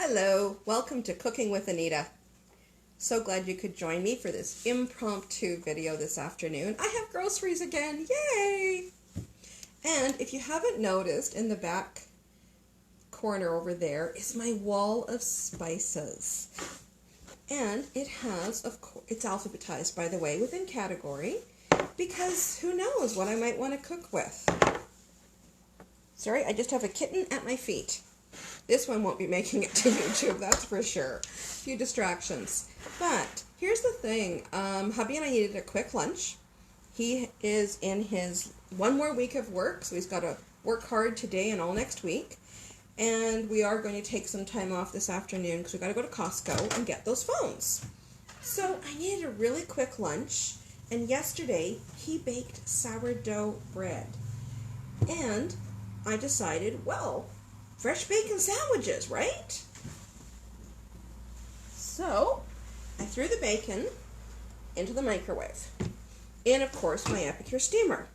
Hello, welcome to Cooking with Anita. So glad you could join me for this impromptu video this afternoon. I have groceries again, yay! And if you haven't noticed, in the back corner over there is my wall of spices. And it has, of course, it's alphabetized, by the way, within category, because who knows what I might want to cook with. Sorry, I just have a kitten at my feet. This one won't be making it to YouTube, that's for sure. A few distractions. But here's the thing. Hubby and I needed a quick lunch. He is in his one more week of work, so he's got to work hard today and all next week. And we are going to take some time off this afternoon because we've got to go to Costco and get those phones. So I needed a really quick lunch. And yesterday, he baked sourdough bread. And I decided, well, fresh bacon sandwiches, right? So I threw the bacon into the microwave in, of course, my Epicure steamer.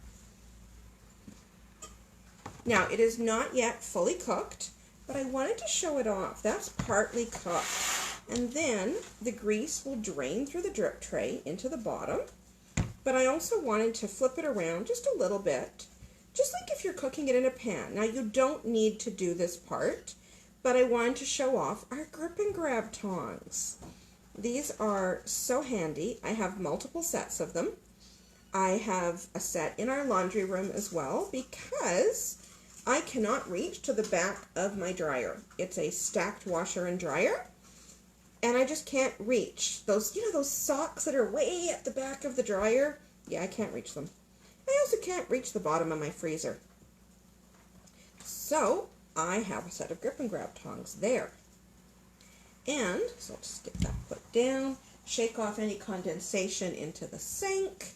Now, it is not yet fully cooked, but I wanted to show it off. That's partly cooked. And then the grease will drain through the drip tray into the bottom. But I also wanted to flip it around just a little bit, just like if you're cooking it in a pan. Now, you don't need to do this part, but I wanted to show off our grip and grab tongs. These are so handy. I have multiple sets of them. I have a set in our laundry room as well because I cannot reach to the back of my dryer. It's a stacked washer and dryer, and I just can't reach those, those socks that are way at the back of the dryer. Yeah, I can't reach them. I also can't reach the bottom of my freezer. So I have a set of grip and grab tongs there. And so I'll just get that put down, shake off any condensation into the sink.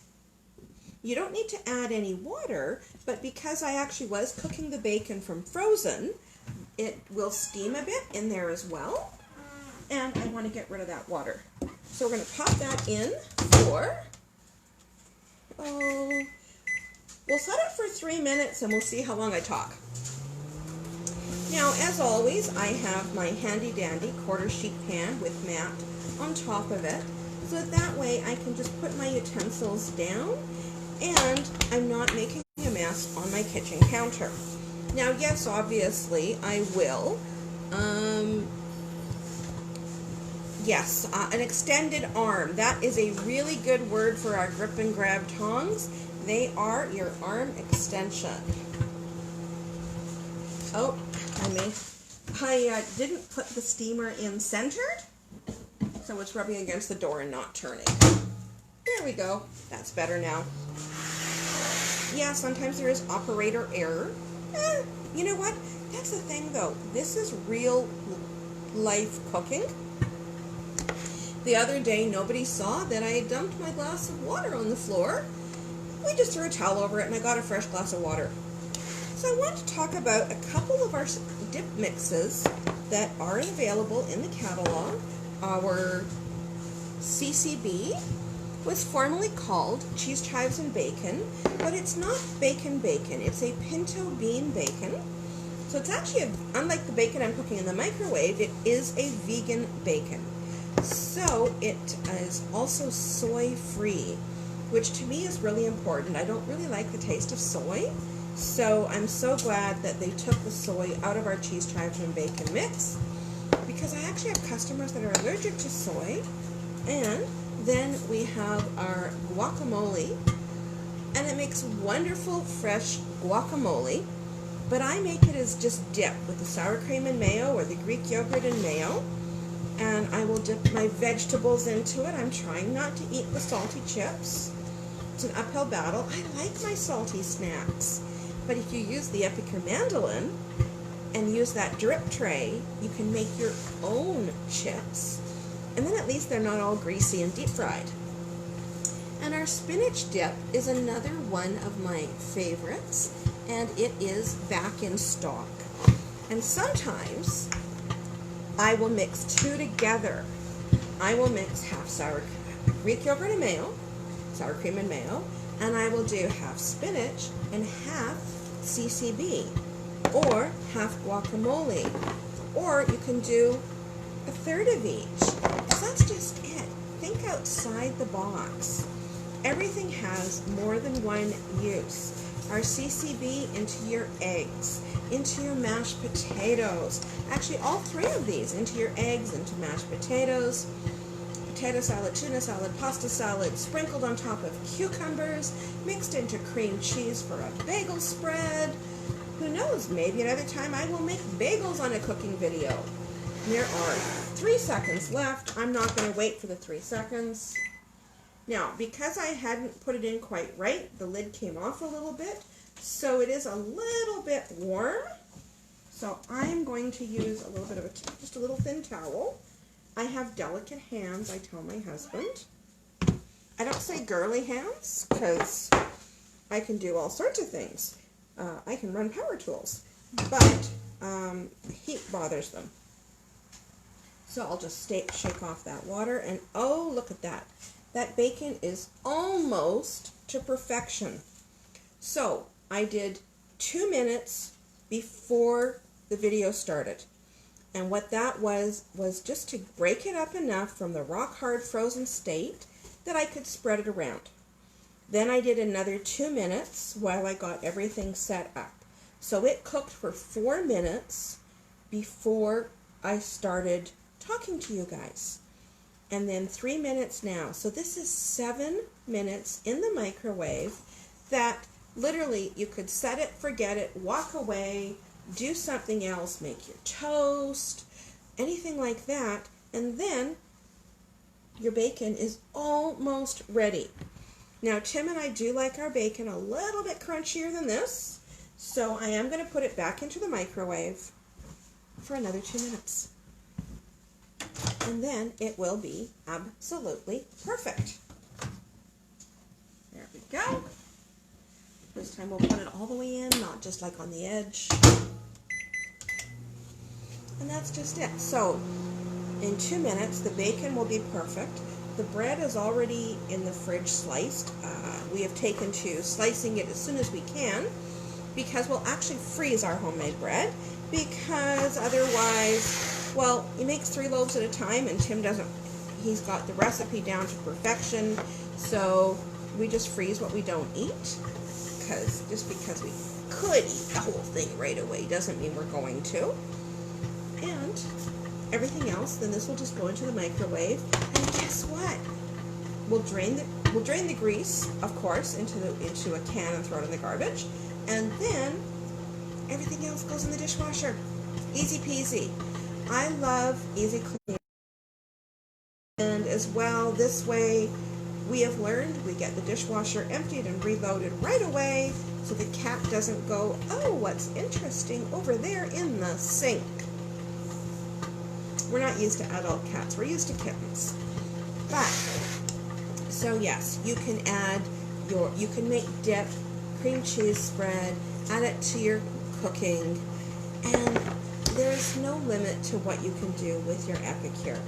You don't need to add any water, but because I actually was cooking the bacon from frozen, it will steam a bit in there as well. And I want to get rid of that water. So we're going to pop that in for, we'll set it for 3 minutes and we'll see how long I talk. Now, as always, I have my handy dandy quarter sheet pan with mat on top of it, so that way I can just put my utensils down and I'm not making a mess on my kitchen counter. Now, yes, obviously, I will. Yes, an extended arm. That is a really good word for our grip and grab tongs. They are your arm extension. Oh, I didn't put the steamer in centered, so it's rubbing against the door and not turning. There we go. That's better now. Yeah, sometimes there is operator error. You know what? That's the thing, though. This is real life cooking. The other day, nobody saw that I had dumped my glass of water on the floor. We just threw a towel over it and I got a fresh glass of water. So I want to talk about a couple of our dip mixes that are available in the catalog. Our CCB was formerly called Cheese Chives and Bacon, but it's not bacon, it's a pinto bean bacon. So it's actually, unlike the bacon I'm cooking in the microwave, it is a vegan bacon. So it is also soy-free, which to me is really important. I don't really like the taste of soy, so I'm so glad that they took the soy out of our cheese chives and bacon mix, because I actually have customers that are allergic to soy. And then we have our guacamole, and it makes wonderful fresh guacamole, but I make it as just dip with the sour cream and mayo or the Greek yogurt and mayo. And I will dip my vegetables into it. I'm trying not to eat the salty chips. It's an uphill battle. I like my salty snacks. But if you use the Epicure mandolin and use that drip tray, you can make your own chips. And then at least they're not all greasy and deep fried. And our spinach dip is another one of my favorites. And it is back in stock. And sometimes I will mix two together. I will mix half sour Greek yogurt and mayo, sour cream and mayo, and I will do half spinach and half CCB, or half guacamole. Or you can do a third of each. So that's just it. Think outside the box. Everything has more than one use. Our CCB into your eggs, into your mashed potatoes. Actually, all three of these into your eggs, into mashed potatoes, potato salad, tuna salad, pasta salad, sprinkled on top of cucumbers, mixed into cream cheese for a bagel spread. Who knows, maybe another time I will make bagels on a cooking video. There are 3 seconds left. I'm not going to wait for the 3 seconds. Now, because I hadn't put it in quite right, the lid came off a little bit, so it is a little bit warm. So I'm going to use a little bit of just a little thin towel. I have delicate hands, I tell my husband. I don't say girly hands, because I can do all sorts of things. I can run power tools, but heat bothers them. So I'll just shake off that water, and oh, look at that. That bacon is almost to perfection. So I did 2 minutes before the video started. And what that was just to break it up enough from the rock hard frozen state that I could spread it around. Then I did another 2 minutes while I got everything set up. So it cooked for 4 minutes before I started talking to you guys. And then 3 minutes now. So this is 7 minutes in the microwave that literally you could set it, forget it, walk away, do something else, make your toast, anything like that, and then your bacon is almost ready. Now Tim and I do like our bacon a little bit crunchier than this, so I am going to put it back into the microwave for another 2 minutes. And then it will be absolutely perfect. There we go. This time we'll put it all the way in, not just like on the edge. And that's just it. So in 2 minutes, the bacon will be perfect. The bread is already in the fridge sliced. We have taken to slicing it as soon as we can, because we'll actually freeze our homemade bread, because otherwise, well, he makes 3 loaves at a time, and Tim doesn't, he's got the recipe down to perfection, so we just freeze what we don't eat, because just because we could eat the whole thing right away doesn't mean we're going to. And everything else, then this will just go into the microwave, and guess what? We'll drain the grease, of course, into a can and throw it in the garbage, and then everything else goes in the dishwasher. Easy peasy. I love easy cleaning. And as well, this way we have learned we get the dishwasher emptied and reloaded right away, so the cat doesn't go, oh, what's interesting over there in the sink. We're not used to adult cats, we're used to kittens. But, so yes, you can you can make dip, cream cheese spread, add it to your cooking, and there's no limit to what you can do with your epicure.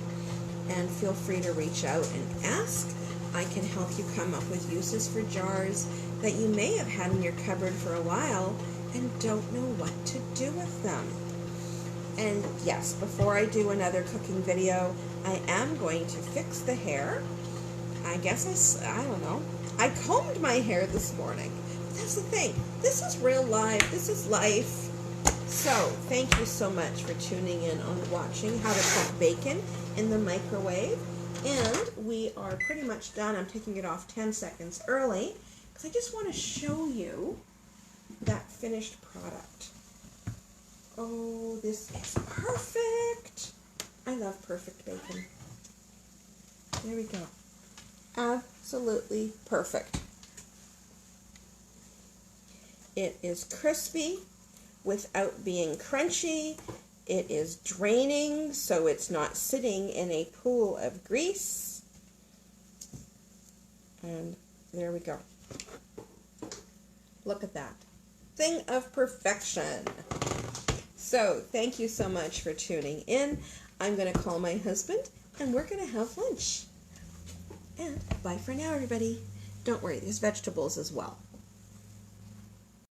And feel free to reach out and ask. I can help you come up with uses for jars that you may have had in your cupboard for a while and don't know what to do with them. And yes, before I do another cooking video, I am going to fix the hair. I guess I don't know. I combed my hair this morning. But that's the thing. This is real life. This is life. So, thank you so much for tuning in on watching how to cook bacon in the microwave. And we are pretty much done. I'm taking it off 10 seconds early because I just want to show you that finished product. Oh, this is perfect. I love perfect bacon. There we go. Absolutely perfect. It is crispy without being crunchy. It is draining, so it's not sitting in a pool of grease. And there we go. Look at that. Thing of perfection. So, thank you so much for tuning in. I'm going to call my husband, and we're going to have lunch. And bye for now, everybody. Don't worry, there's vegetables as well.